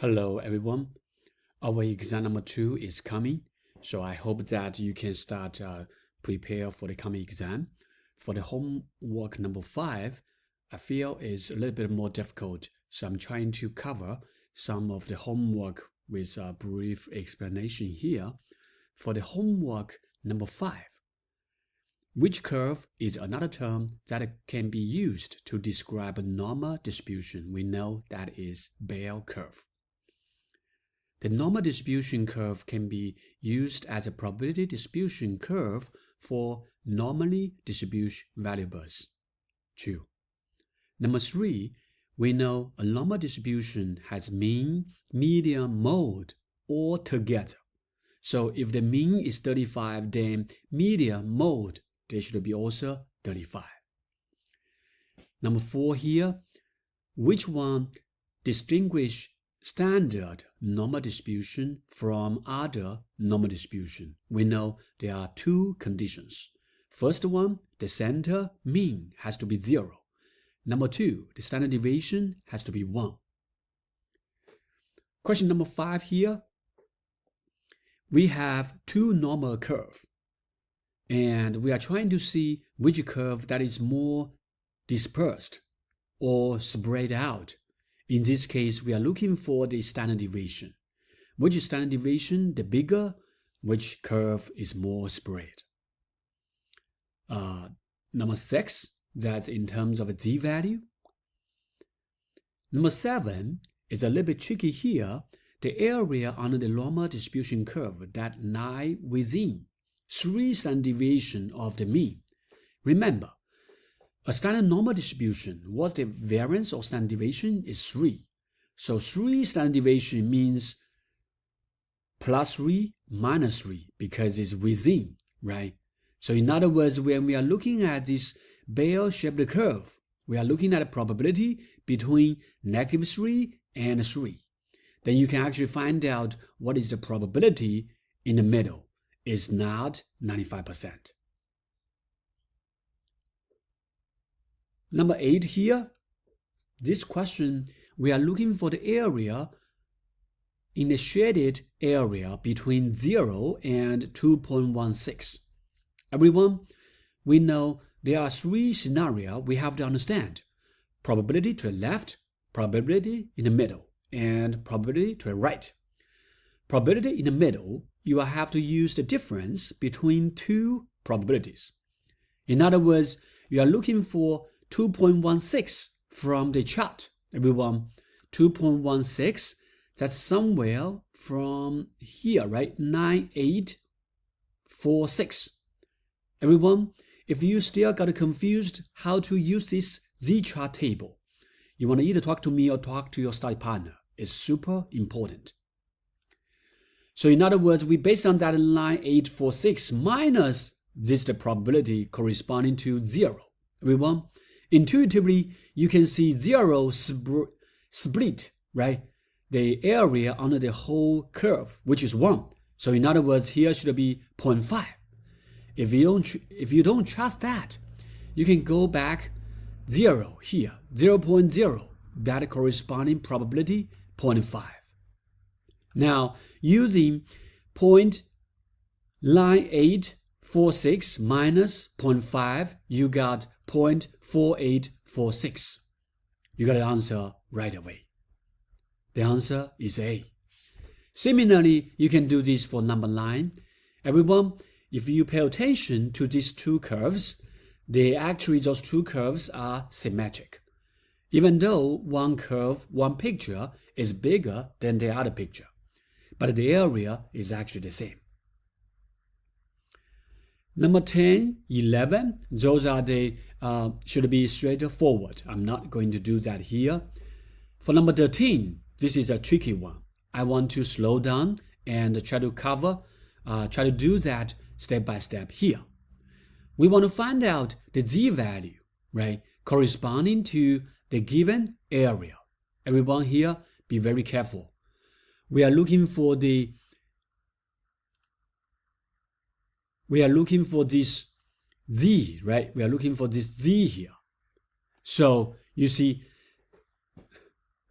Hello everyone. Our exam number 2 is coming, so I hope that you can start prepare for the coming exam. For the homework number 5, I feel is a little bit more difficult, so I'm trying to cover some of the homework with a brief explanation here. For the homework number 5, which curve is another term that can be used to describe a normal distribution? We know that is bell curve. The normal distribution curve can be used as a probability distribution curve for normally distributed variables. 2. Number 3, we know a normal distribution has mean, median, mode all together. So if the mean is 35, then median, mode, they should be also 35. Number 4 here, which one distinguish standard normal distribution from other normal distribution? We know there are two conditions. First one, the center mean has to be 0. Number 2, the standard deviation has to be 1. Question number 5 here. We have two normal curves, and we are trying to see which curve that is more dispersed or spread out. In this case, we are looking for the standard deviation. Which standard deviation, the bigger, which curve is more spread. Number 6, that's in terms of a z-value. Number 7 is a little bit tricky here. The area under the normal distribution curve that lie within 3 standard deviation of the mean. Remember, a standard normal distribution, what's the variance of standard deviation is 3. So 3 standard deviation means plus 3 minus 3 because it's within, right? So in other words, when we are looking at this bell-shaped curve, we are looking at a probability between -3 and 3. Then you can actually find out what is the probability in the middle. It's not 95%. Number 8 here, this question, we are looking for the area in the shaded area between 0 and 2.16. Everyone, we know there are 3 scenarios we have to understand. Probability to the left, probability in the middle, and probability to the right. Probability in the middle, you will have to use the difference between two probabilities. In other words, you are looking for 2.16 from the chart. Everyone, 2.16, that's somewhere from here, right? 9846. Everyone, if you still got confused how to use this z-chart table, you want to either talk to me or talk to your study partner. It's super important. So in other words, we based on that 9846 minus this the probability corresponding to 0. Everyone, intuitively, you can see 0 split, right? The area under the whole curve, which is 1. So in other words, here should be 0.5. If you don't trust that, you can go back 0 here, 0.0, that corresponding probability 0.5. Now, using 0.9846 minus 0.5, you got 0.4846. You got an answer right away. The answer is A. Similarly, you can do this for number 9. Everyone, if you pay attention to these two curves, those two curves are symmetric. Even though one curve, one picture is bigger than the other picture, but the area is actually the same. Number 10, 11, those are the, should be straightforward. I'm not going to do that here. For number 13, this is a tricky one. I want to slow down and try to do that step by step here. We want to find out the z-value, right, corresponding to the given area. Everyone here, be very careful. We are looking for this z, right? We are looking for this z here. So you see,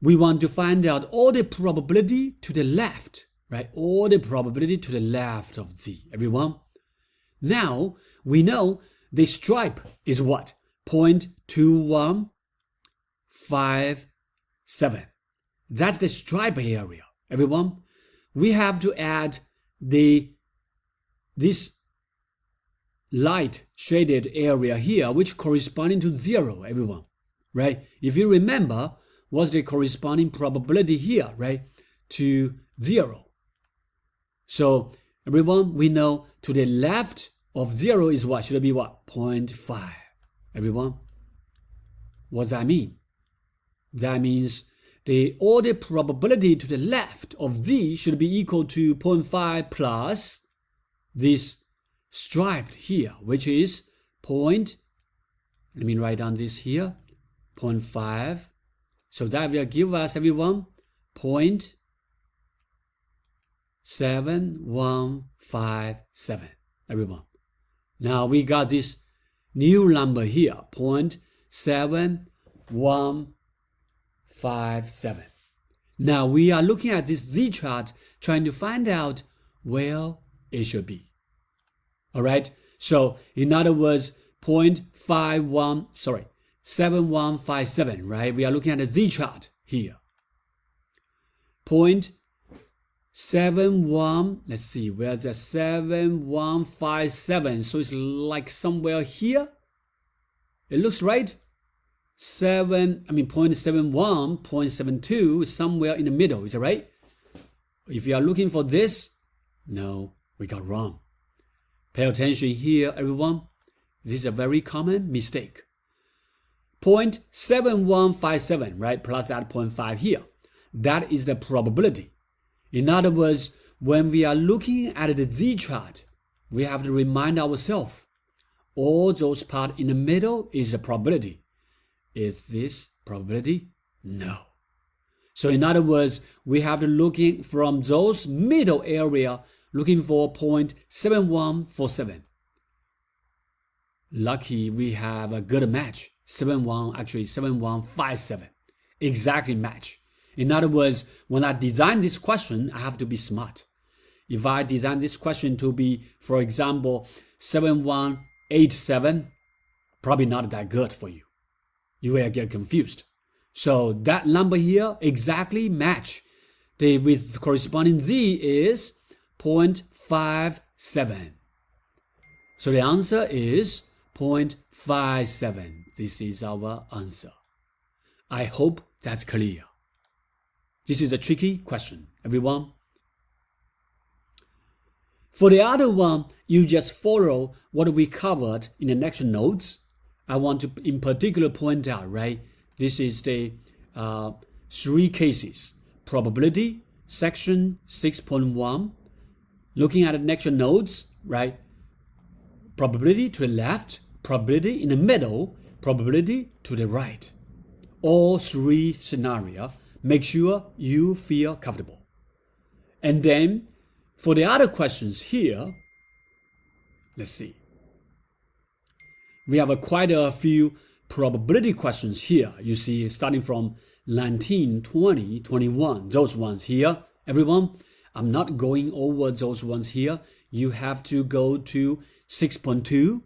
we want to find out all the probability to the left, right? All the probability to the left of z, everyone. Now, we know the stripe is what? 0.2157. That's the stripe area, everyone. We have to add this light shaded area here, which corresponding to 0, everyone, right? If you remember, what's the corresponding probability here, right? To 0. So, everyone, we know to the left of 0 is what? Should it be what? 0.5. Everyone, what does that mean? That means all the probability to the left of z should be equal to 0.5 plus this striped here, which is let me write down this here, 0.5. So that will give us, everyone, 0.7157, everyone. Now we got this new number here, 0.7157. Now we are looking at this z-chart, trying to find out where it should be. All right. So in other words, 7157, right? We are looking at the z-chart here. 0.71, let's see, where's that? 7157. So it's like somewhere here. It looks right. 0.71, 0.72 is somewhere in the middle. Is that right? If you are looking for this, no, we got wrong. Pay attention here, everyone. This is a very common mistake. 0.7157, right? Plus that 0.5 here. That is the probability. In other words, when we are looking at the z-chart, we have to remind ourselves, all those parts in the middle is the probability. Is this probability? No. So in other words, we have to looking from those middle area, looking for 0.7147. Lucky we have a good match. 7157. Exactly match. In other words, when I design this question, I have to be smart. If I design this question to be, for example, 7187, probably not that good for you. You will get confused. So that number here exactly match. With corresponding z is 0.57. So the answer is 0.57. This is our answer. I hope that's clear. This is a tricky question, everyone. For the other one, you just follow what we covered in the lecture notes. I want to in particular point out, right? This is the 3 cases. Probability, section 6.1. Looking at the lecture notes, right? Probability to the left, probability in the middle, probability to the right. All 3 scenarios. Make sure you feel comfortable. And then for the other questions here, let's see. We have quite a few probability questions here. You see, starting from 19, 20, 21, those ones here. Everyone, I'm not going over those ones here. You have to go to 6.2.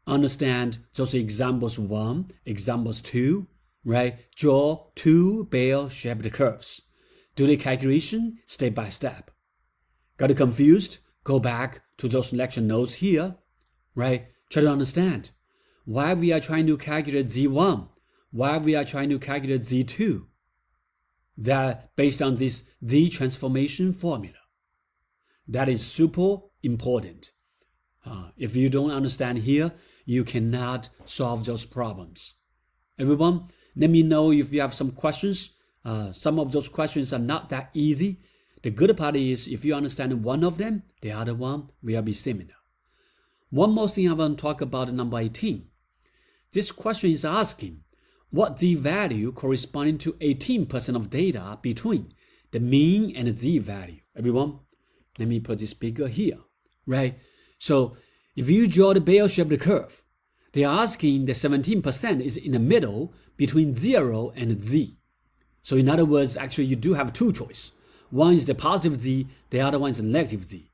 Understand those examples 1, examples 2, right? Draw 2 bell-shaped curves. Do the calculation step by step. Got confused? Go back to those lecture notes here, right? Try to understand why we are trying to calculate Z1, why we are trying to calculate Z2. That based on this Z transformation formula. That is super important. If you don't understand here, you cannot solve those problems. Everyone, let me know if you have some questions. Some of those questions are not that easy. The good part is if you understand one of them, the other one will be similar. One more thing I want to talk about number 18. This question is asking what Z value corresponding to 18% of data between the mean and the Z value. Everyone, let me put this bigger here, right? So if you draw the bell-shaped curve, they are asking the 17% is in the middle between 0 and Z. So in other words, actually you do have two choices. One is the positive z, the other one is the negative z.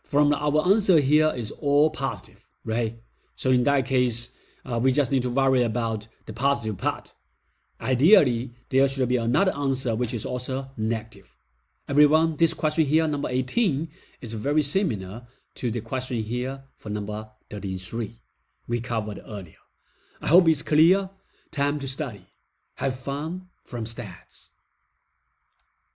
From our answer here is all positive, right? So in that case, we just need to worry about the positive part. Ideally, there should be another answer which is also negative. Everyone, this question here, number 18, is very similar to the question here for number 33 we covered earlier. I hope it's clear. Time to study. Have fun from stats.